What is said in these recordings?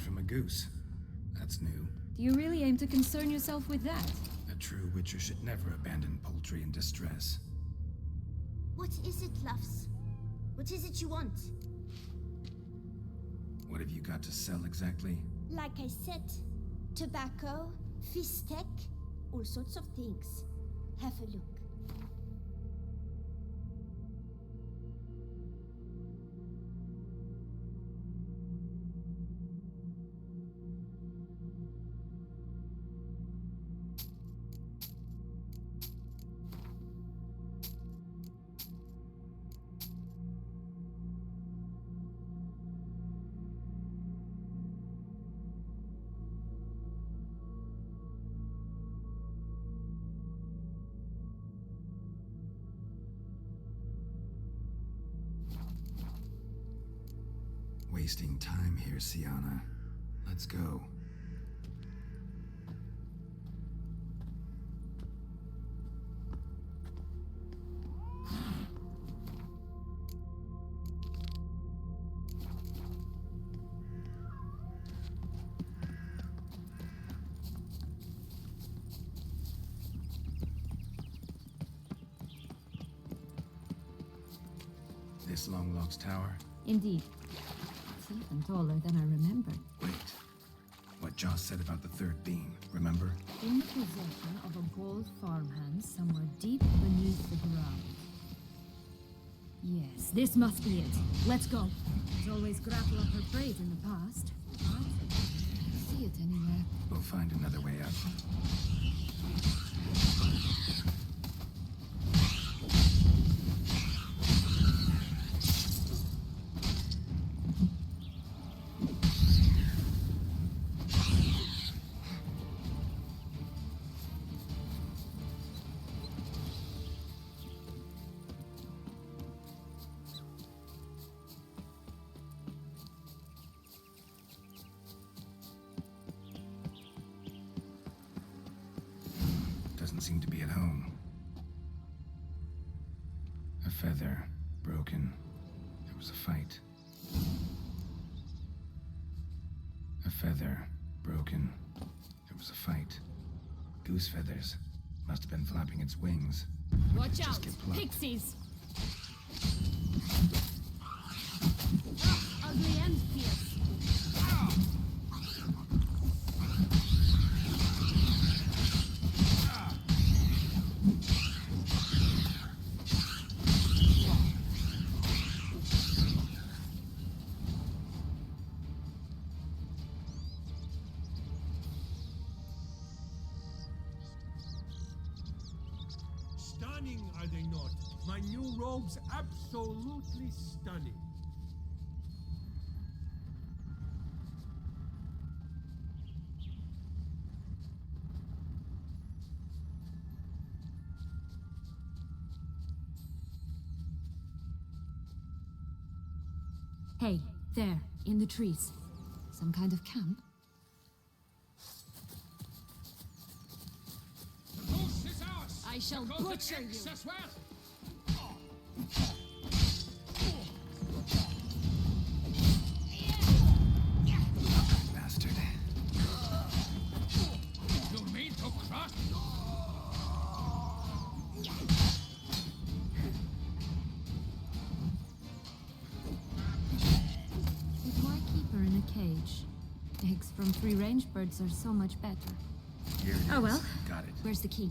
meat from a goose. That's new. Do you really aim to concern yourself with that? A true witcher should never abandon poultry in distress. What is it, Luffs? What is it you want? What have you got to sell exactly? Like I said, tobacco, fish steak, all sorts of things. Have a look. Wasting time here, Sienna. Let's go. This Longlock's tower? Indeed. It's even taller than I remembered. Wait. What Joss said about the third beam, remember? In the possession of a bold farmhand somewhere deep beneath the ground. Yes, this must be it. Let's go. She's always grappled up her prey in the past. I see it anywhere. We'll find another way up. Doesn't seem to be at home. A feather, broken. There was a fight. A feather, broken. There was a fight. Goose feathers. Must have been flapping its wings. Watch Just out! get plucked. Pixies! Ugly and fierce. Stunning, are they not? My new robes absolutely stunning. Hey, there, in the trees. Some kind of camp? The goose is ours! I shall The golden butcher eggs you. as well! Bastard. You mean to cross? But why keep her in a cage? Eggs from free-range birds are so much better. Here it is. Oh well. Got it. Where's the key?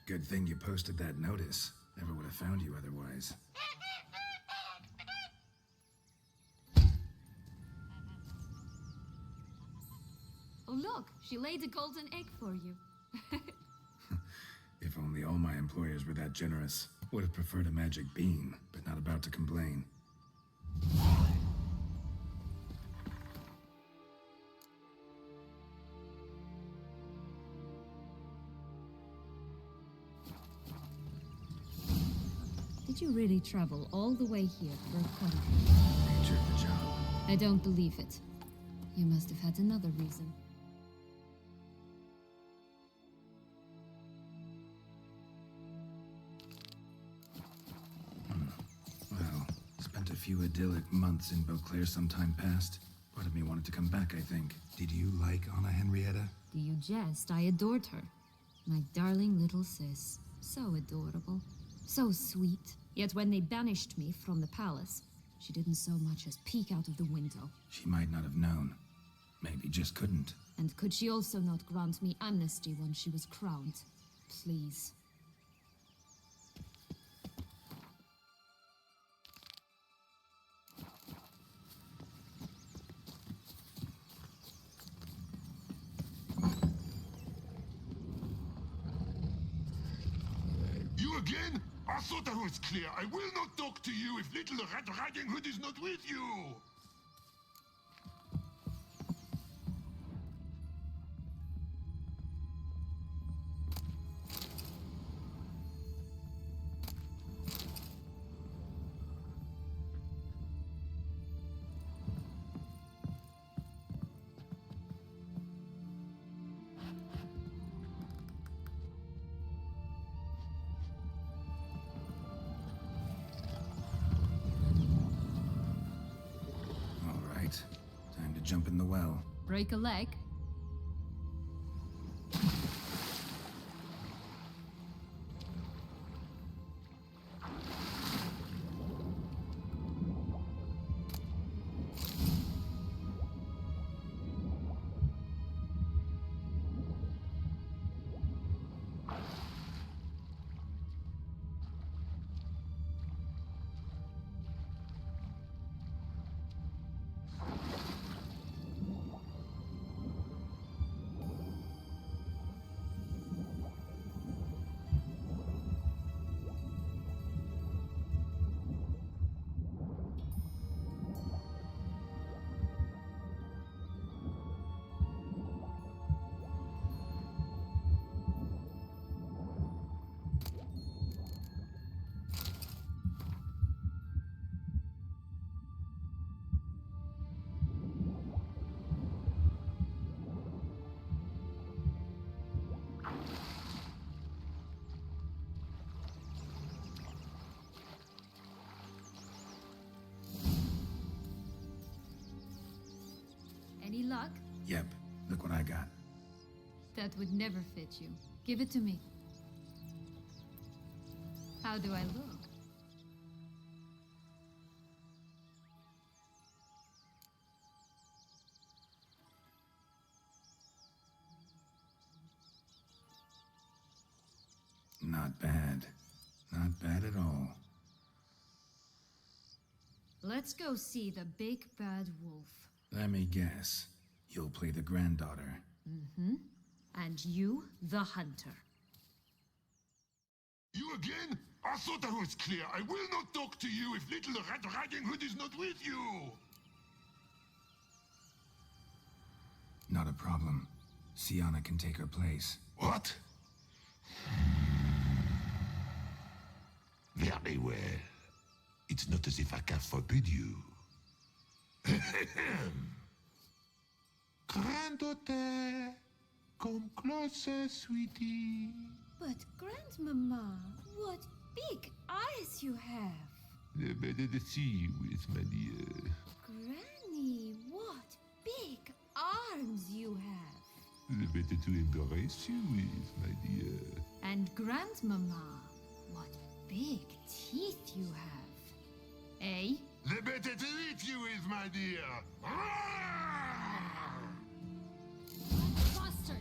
Good thing you posted that notice. Never would have found you otherwise. Oh look, she laid a golden egg for you. If only all my employers were that generous. Would have preferred a magic bean, but not about to complain. Did you really travel all the way here for a contract? Nature of the job. I don't believe it. You must have had another reason. Well, spent a few idyllic months in Beauclair some time past. Part of me wanted to come back, I think. Did you like Anna Henrietta? Do you jest? I adored her. My darling little sis. So adorable. So sweet. Yet when they banished me from the palace, she didn't so much as peek out of the window. She might not have known. Maybe just couldn't. And could she also not grant me amnesty when she was crowned? Please. You again? I thought I was clear. I will not talk to you if little Red Riding Hood is not with you! All right. Time to jump in the well. Break a leg? Any luck? Yep. Look what I got. That would never fit you. Give it to me. How do I look? Not bad. Not bad at all. Let's go see the big bad wolf. Let me guess. You'll play the granddaughter. Mm-hmm. And you, the hunter. You again? I thought I was clear. I will not talk to you if little Red Riding Hood is not with you! Not a problem. Sienna can take her place. What? Very well. It's not as if I can forbid you. Granddaughter, come closer, sweetie. But Grandmama, what big eyes you have! The better to see you with, my dear. Granny, what big arms you have! The better to embrace you with, my dear. And Grandmama, what big teeth you have. Eh? The better to eat you with, my dear. Bastard!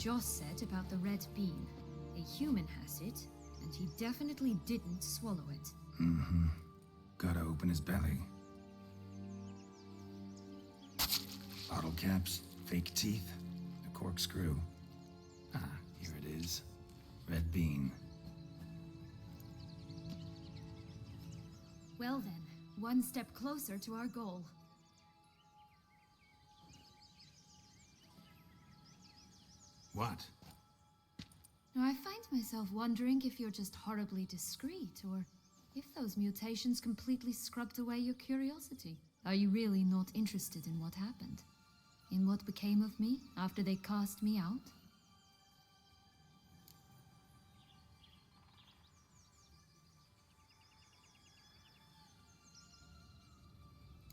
Joss said about the red bean. A human has it, and he definitely didn't swallow it. Mm-hmm. Gotta open his belly. Bottle caps, fake teeth, a corkscrew. Ah, here it is. Red bean. Well then, one step closer to our goal. What? Now, I find myself wondering if you're just horribly discreet, or if those mutations completely scrubbed away your curiosity. Are you really not interested in what happened? In what became of me after they cast me out?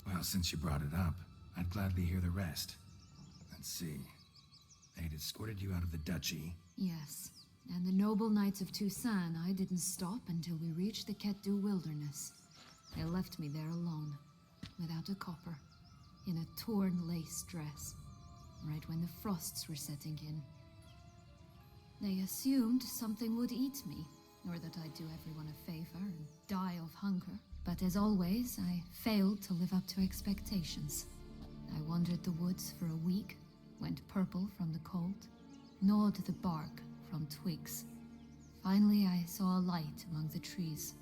Well, since you brought it up, I'd gladly hear the rest. Let's see. They'd escorted you out of the duchy. Yes, and the noble knights of Toussaint, I didn't stop until we reached the Ketdu wilderness. They left me there alone, without a copper, in a torn lace dress, right when the frosts were setting in. They assumed something would eat me, or that I'd do everyone a favor and die of hunger. But as always, I failed to live up to expectations. I wandered the woods for a week, went purple from the cold, gnawed the bark from twigs. Finally, I saw a light among the trees.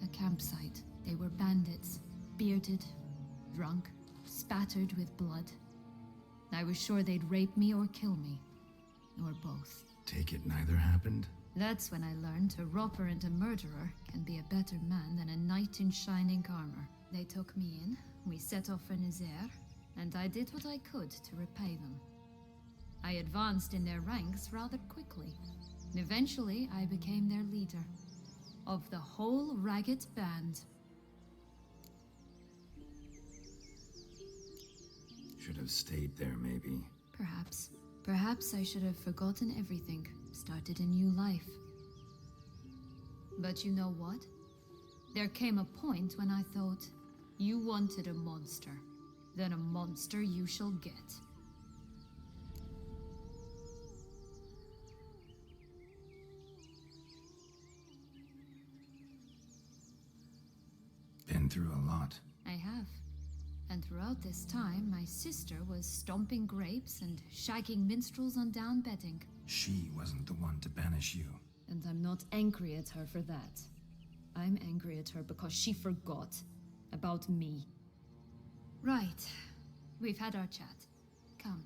A campsite. They were bandits, bearded, drunk, spattered with blood. I was sure they'd rape me or kill me, or both. Take it neither happened? That's when I learned a robber and a murderer can be a better man than a knight in shining armor. They took me in, we set off for Nazaire, and I did what I could to repay them. I advanced in their ranks rather quickly. And eventually, I became their leader. Of the whole ragged band. Should have stayed there, maybe. Perhaps. Perhaps I should have forgotten everything, started a new life. But you know what? There came a point when I thought, you wanted a monster. Then a monster you shall get. Been through a lot. I have. And throughout this time, my sister was stomping grapes and shagging minstrels on down bedding. She wasn't the one to banish you. And I'm not angry at her for that. I'm angry at her because she forgot about me. Right. We've had our chat. Come.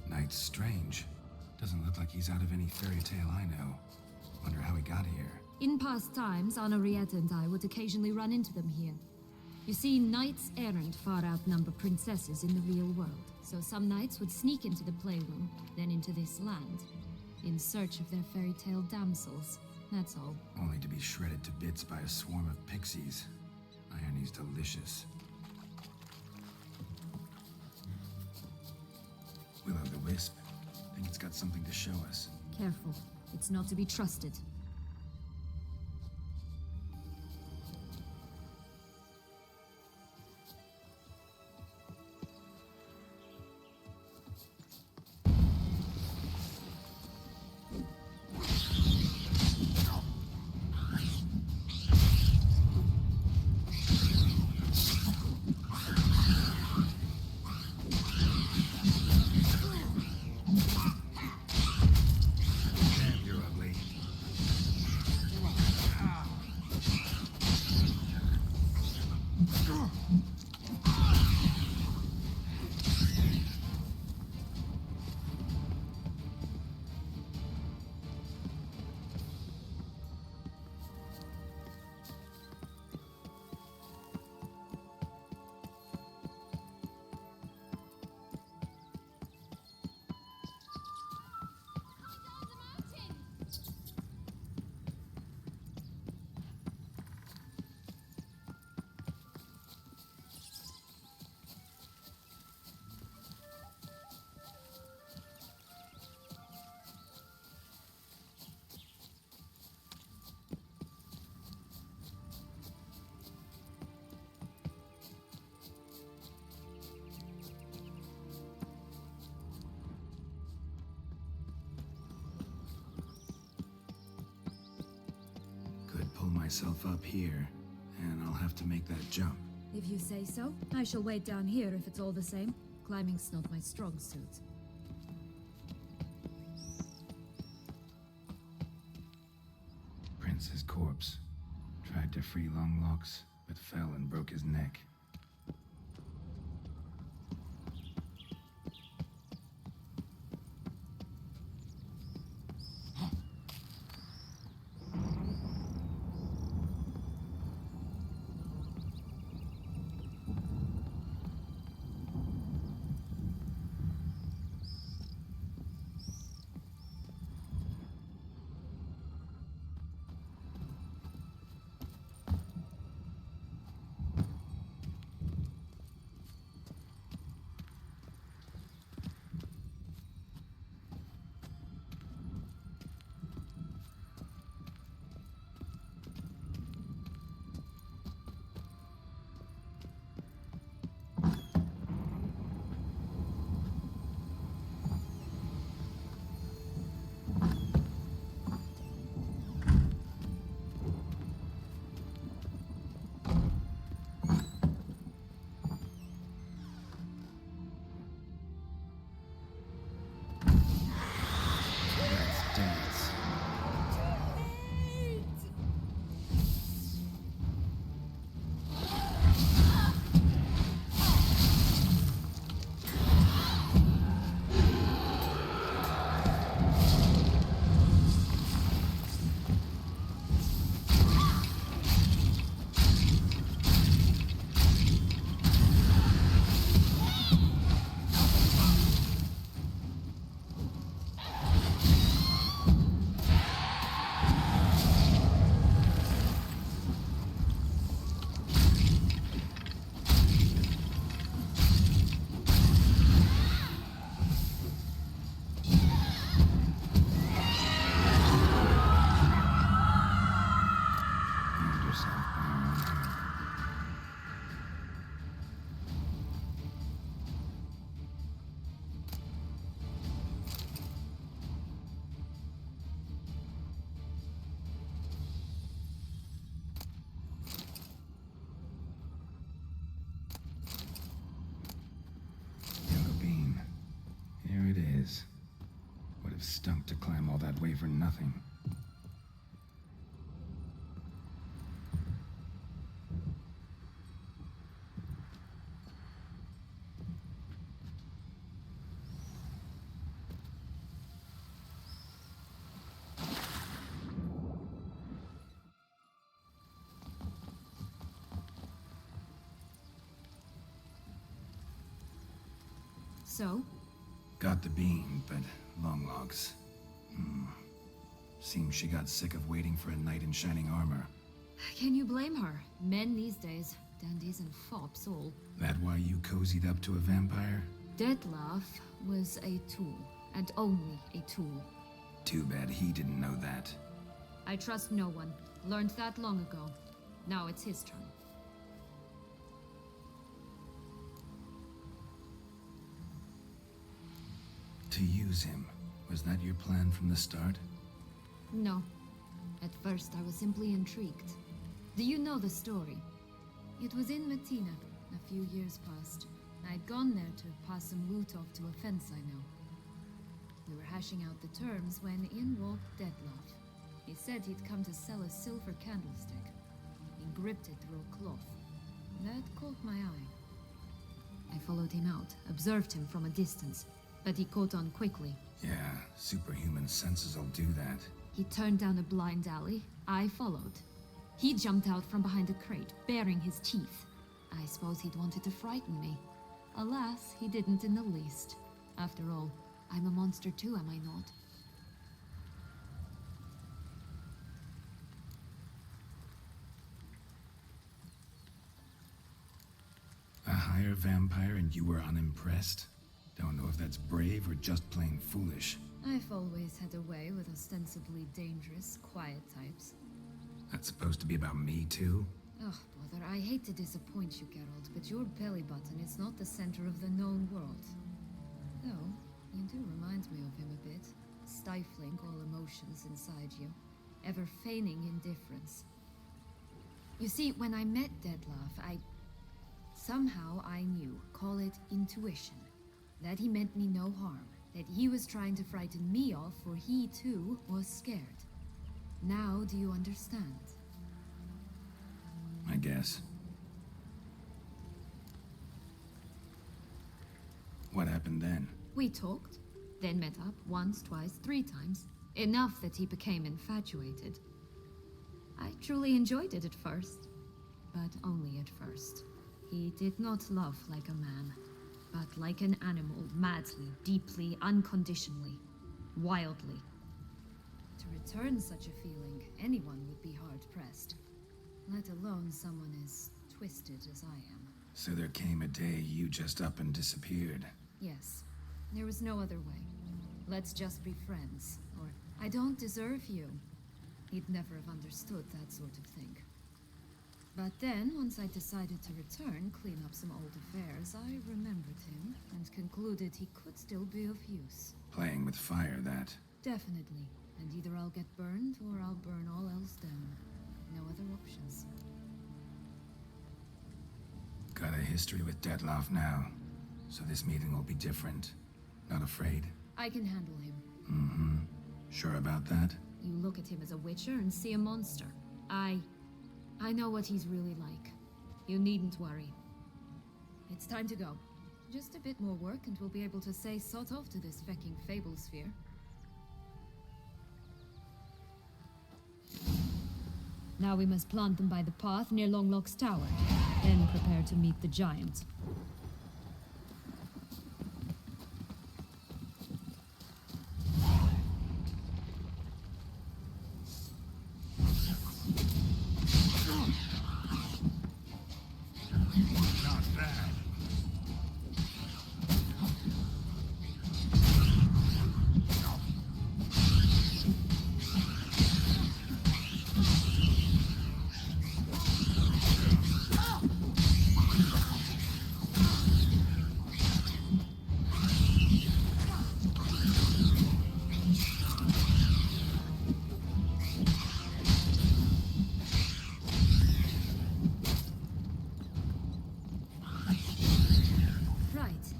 Knight's strange. Doesn't look like he's out of any fairy tale I know. Wonder how he got here. In past times, Henriette and I would occasionally run into them here. You see, knights errant far outnumber princesses in the real world. So some knights would sneak into the playroom, then into this land, in search of their fairy tale damsels. That's all. Only to be shredded to bits by a swarm of pixies. Irony's delicious. Will-o'-the-wisp. Think it's got something to show us. Careful. It's not to be trusted. myself up here, and I'll have to make that jump. If you say so, I shall wait down here if it's all the same. Climbing's not my strong suit. Prince's corpse. Tried to free Longlocks, but fell and broke his neck. Stunk to climb all that way for nothing. So? Got the beam, but Longlocks. Seems she got sick of waiting for a knight in shining armor. Can you blame her? Men these days, dandies and fops all. That why you cozied up to a vampire? Dettlaff was a tool, and only a tool. Too bad he didn't know that. I trust no one. Learned that long ago. Now it's his turn. To use him. Was that your plan from the start? No. At first, I was simply intrigued. Do you know the story? It was in Mutna, a few years past. I'd gone there to pass some loot off to a fence I know. We were hashing out the terms when in walked Dettlaff. He said he'd come to sell a silver candlestick, encrypted through a cloth. That caught my eye. I followed him out, observed him from a distance, but he caught on quickly. Yeah, superhuman senses will do that. He turned down a blind alley. I followed. He jumped out from behind a crate, baring his teeth. I suppose he'd wanted to frighten me. Alas, he didn't in the least. After all, I'm a monster too, am I not? A higher vampire and you were unimpressed? Don't know if that's brave or just plain foolish. I've always had a way with ostensibly dangerous, quiet types. That's supposed to be about me too? Oh, bother, I hate to disappoint you, Geralt, but your belly button is not the center of the known world. Though, you do remind me of him a bit. Stifling all emotions inside you. Ever feigning indifference. You see, when I met Dettlaff, somehow I knew, call it intuition, that he meant me no harm, that he was trying to frighten me off, for he too was scared. Now do you understand? I guess. What happened then? We talked, then met up once, twice, 3 times. Enough that he became infatuated. I truly enjoyed it at first, but only at first. He did not love like a man, but like an animal, madly, deeply, unconditionally, wildly. To return such a feeling, anyone would be hard-pressed, let alone someone as twisted as I am. So there came a day you just up and disappeared. Yes, there was no other way. Let's just be friends, or I don't deserve you. He'd never have understood that sort of thing. But then, once I decided to return, clean up some old affairs, I remembered him and concluded he could still be of use. Playing with fire, that. Definitely. And either I'll get burned or I'll burn all else down. No other options. Got a history with Dettlaff now, so this meeting will be different. Not afraid? I can handle him. Mm-hmm. Sure about that? You look at him as a witcher and see a monster. I know what he's really like. You needn't worry. It's time to go. Just a bit more work and we'll be able to say sod off to this fecking fable sphere. Now we must plant them by the path near Longlock's tower, then prepare to meet the giant. Not bad.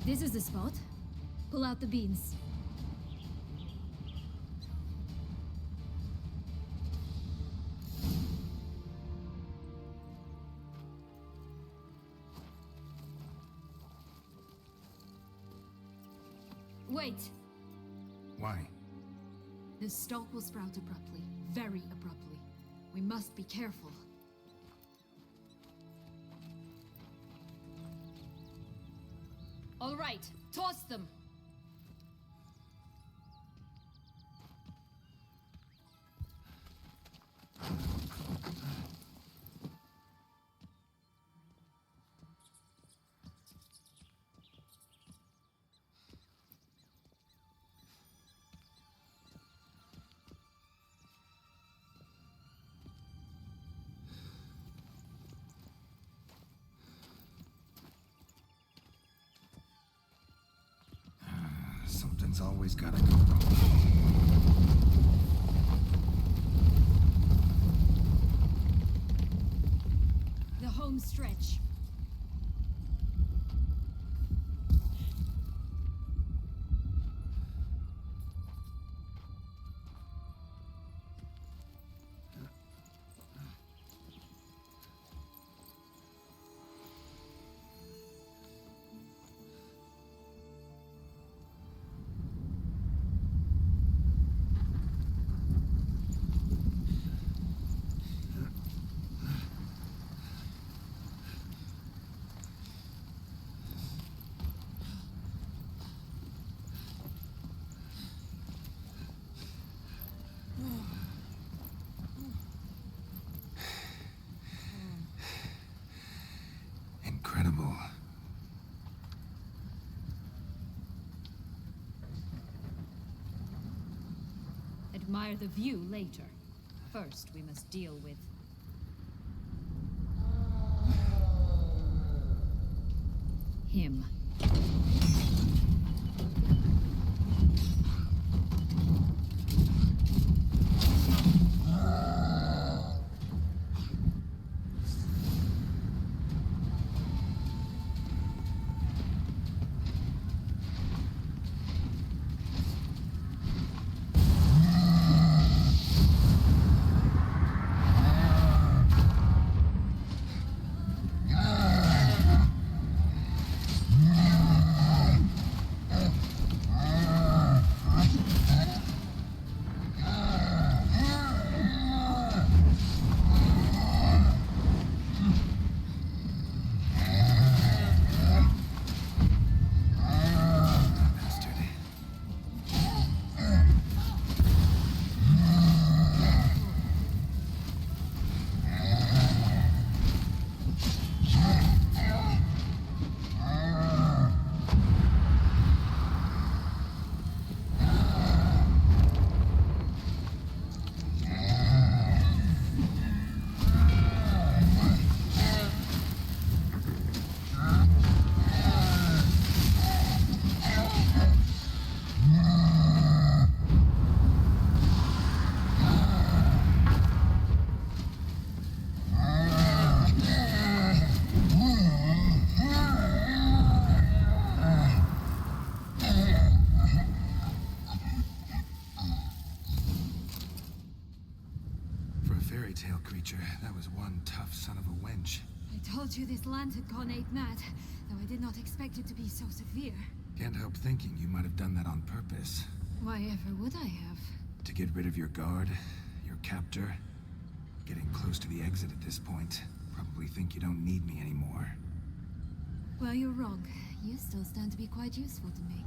This is the spot. Pull out the beans. Wait! Why? The stalk will sprout abruptly. Very abruptly. We must be careful. All right, toss them! Something's always gotta go wrong. The home stretch. Incredible. Admire the view later. First, we must deal with... him. fairy tale creature. That was one tough son of a wench. I told you this land had gone ape mad, though I did not expect it to be so severe. Can't help thinking you might have done that on purpose. Why ever would I have? To get rid of your guard, your captor. Getting close to the exit at this point. Probably think you don't need me anymore. Well, you're wrong. You still stand to be quite useful to me.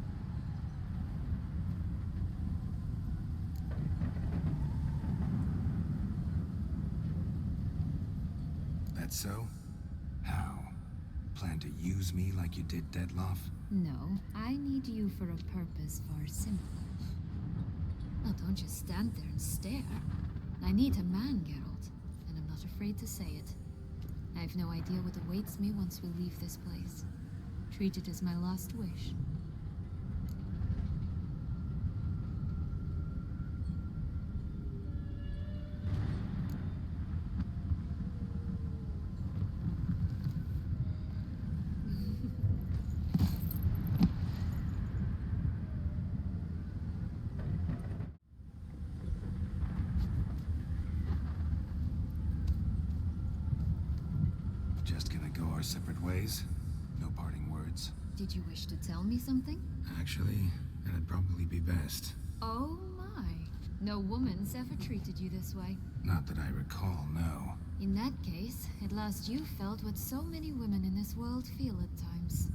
That so? How? Plan to use me like you did Dettlaff? No, I need you for a purpose far simpler. Well, don't just stand there and stare. I need a man, Geralt, and I'm not afraid to say it. I have no idea what awaits me once we leave this place. Treat it as my last wish. Just gonna go our separate ways? No parting words? Did you wish to tell me something? Actually, that'd probably be best. Oh my. No woman's ever treated you this way. Not that I recall, no. In that case, at last you felt what so many women in this world feel at times.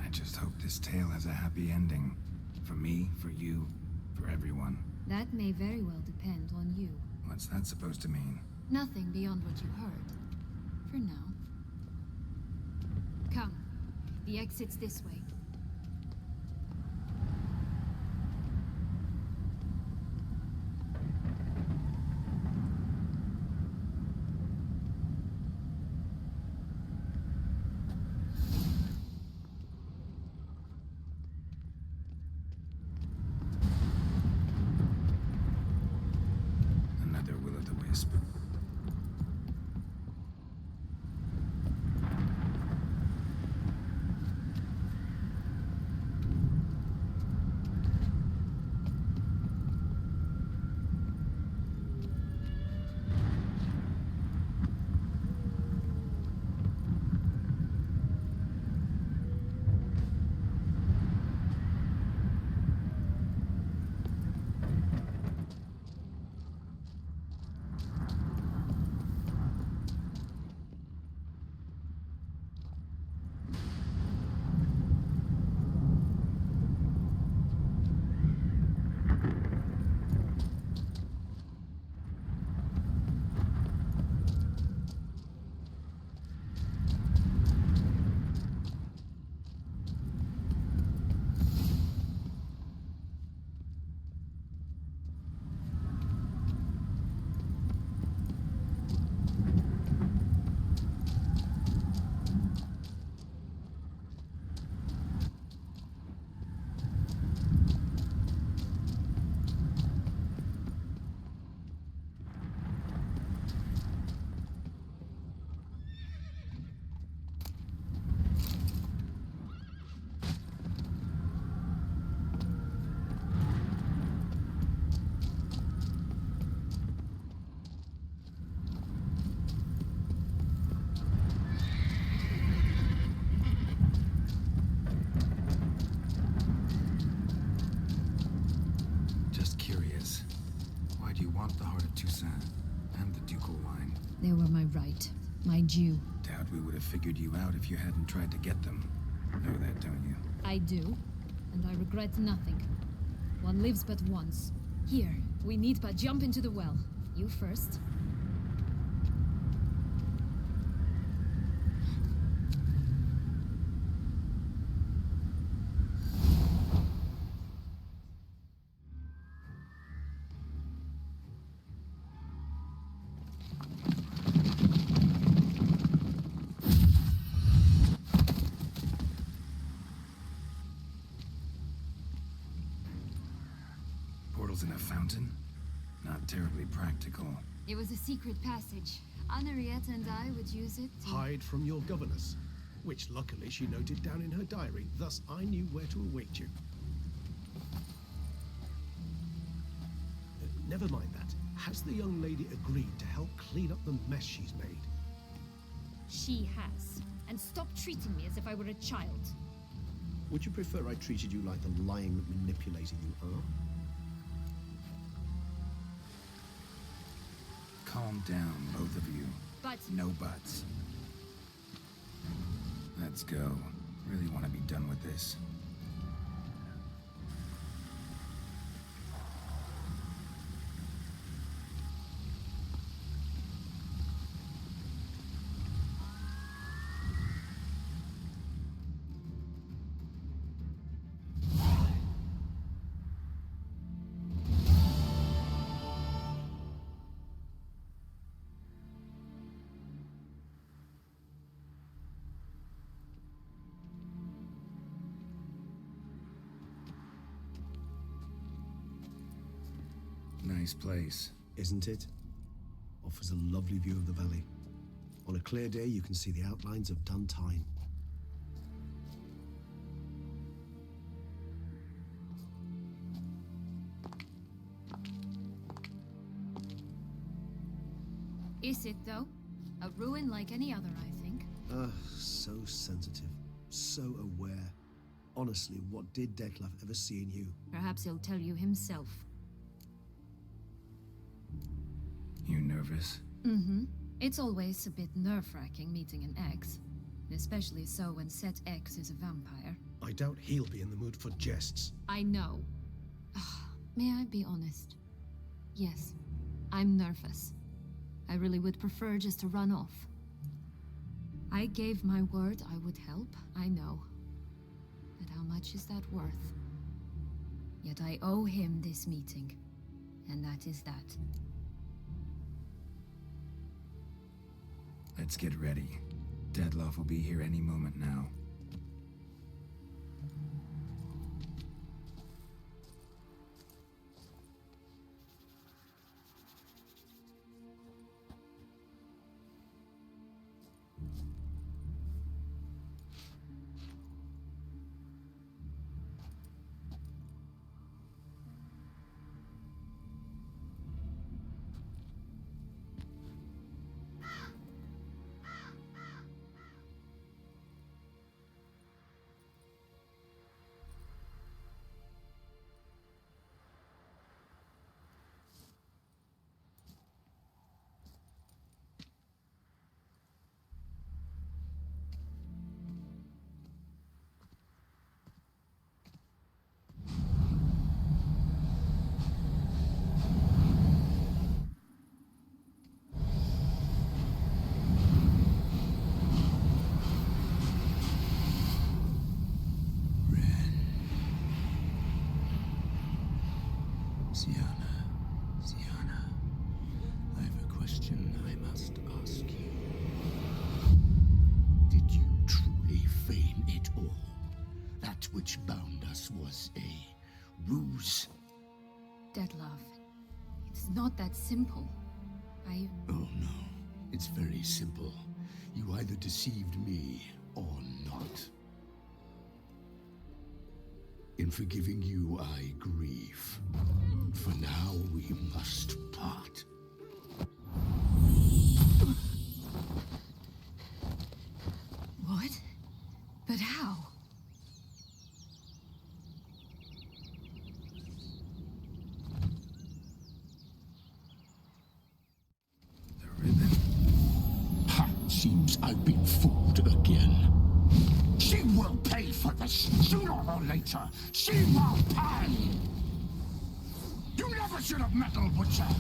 I just hope this tale has a happy ending. For me, for you, for everyone. That may very well depend on you. What's that supposed to mean? Nothing beyond what you heard. For now. Come. The exit's this way. Another will-o'-the-wisp. Just curious. Why do you want the Heart of Toussaint and the ducal wine? They were my right. My due. Doubt we would have figured you out if you hadn't tried to get them. Know that, don't you? I do, and I regret nothing. One lives but once. Here, we need but jump into the well. You first. Portals in a fountain? Not terribly practical. It was a secret passage. Henriette and I would use it to... Hide from your governess, which luckily she noted down in her diary, thus I knew where to await you. Never mind that. Has the young lady agreed to help clean up the mess she's made? She has. And stop treating me as if I were a child. Would you prefer I treated you like the lying manipulator you are? Calm down, both of you. But No buts. Let's go. Really want to be done with this. Nice place. Isn't it? Offers a lovely view of the valley. On a clear day, you can see the outlines of Duntine. is it, though? A ruin like any other, I think. So sensitive. So aware. Honestly, what did Dettlaff ever see in you? Perhaps he'll tell you himself. You nervous? Mm-hmm. It's always a bit nerve-wracking meeting an ex. Especially so when said ex is a vampire. I doubt he'll be in the mood for jests. I know. May I be honest? Yes, I'm nervous. I really would prefer just to run off. I gave my word I would help, I know. But how much is that worth? Yet I owe him this meeting. And that is that. Let's get ready. Dettlaff will be here any moment now. Sienna, I have a question I must ask you. Did you truly feign it all? That which bound us was a ruse? Dettlaff, it's not that simple. Oh no, it's very simple. You either deceived me or not. In forgiving you, I grieve. For now, we must part. What? But how? The ribbon. Ha! Seems I've been fooled again. She will pay for this, sooner or later. She will pay! You never should have meddled with her!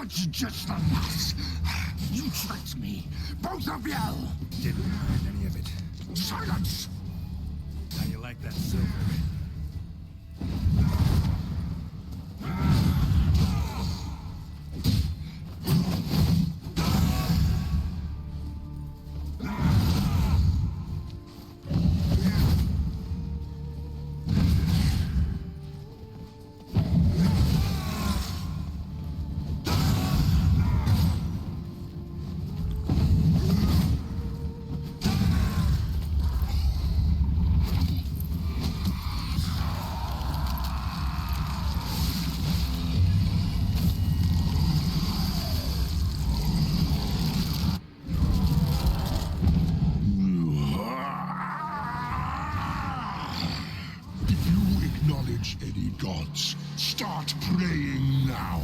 That's just the last. You tricked me, both of you! Didn't mind any of it. Silence! How you like that silver? If you acknowledge any gods, start praying now.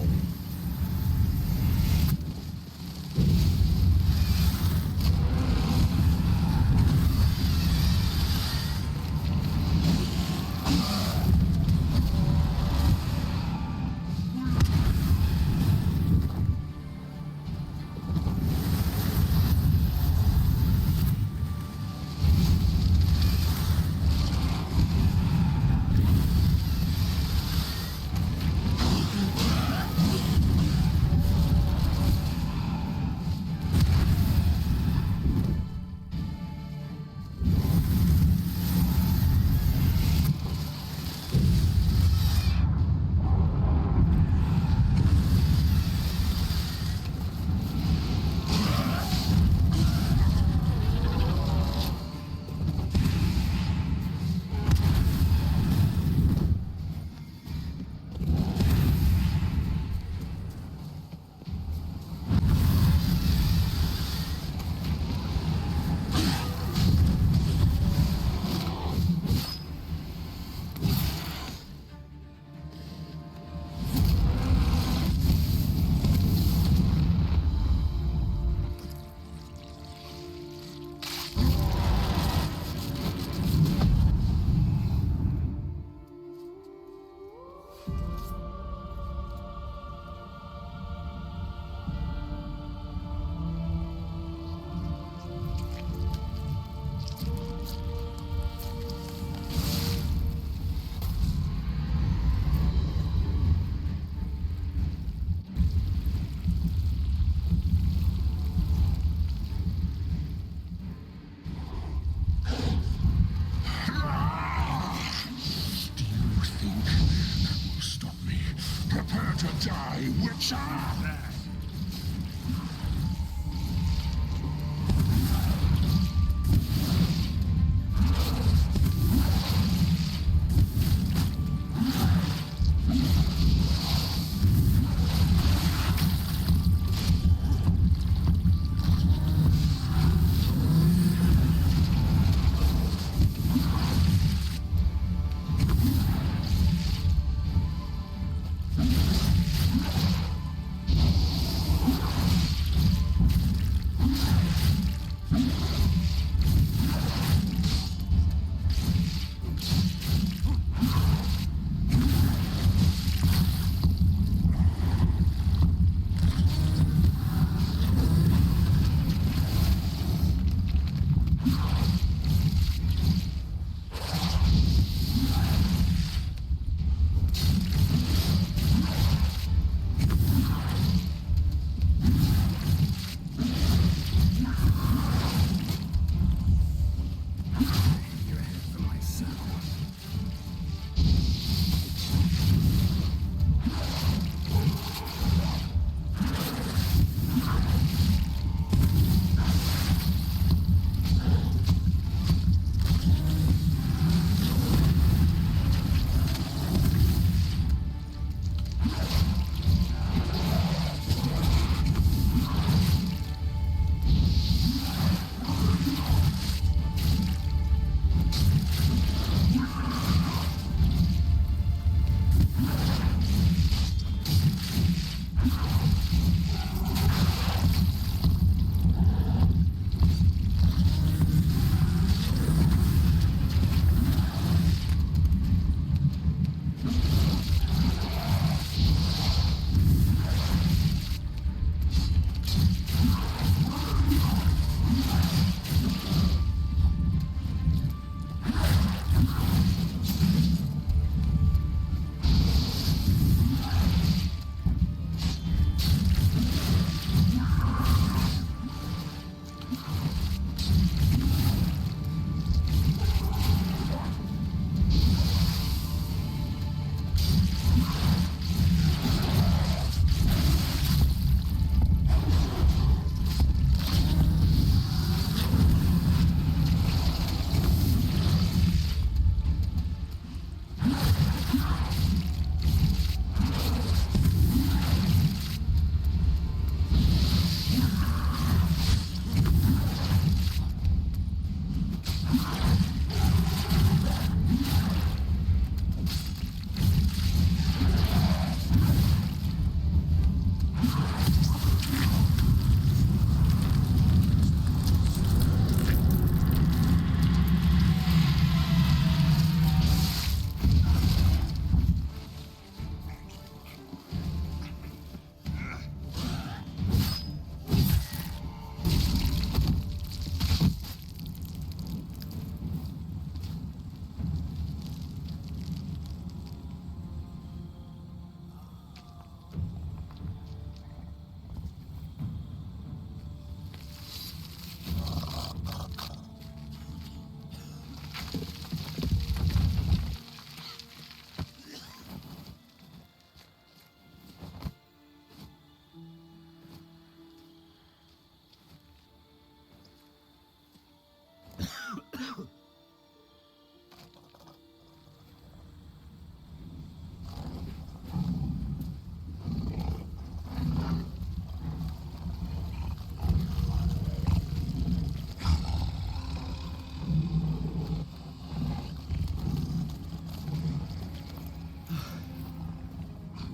Prepare to die, Witcher!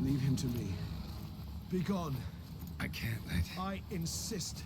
Leave him to me. Be gone. I can't let... I insist.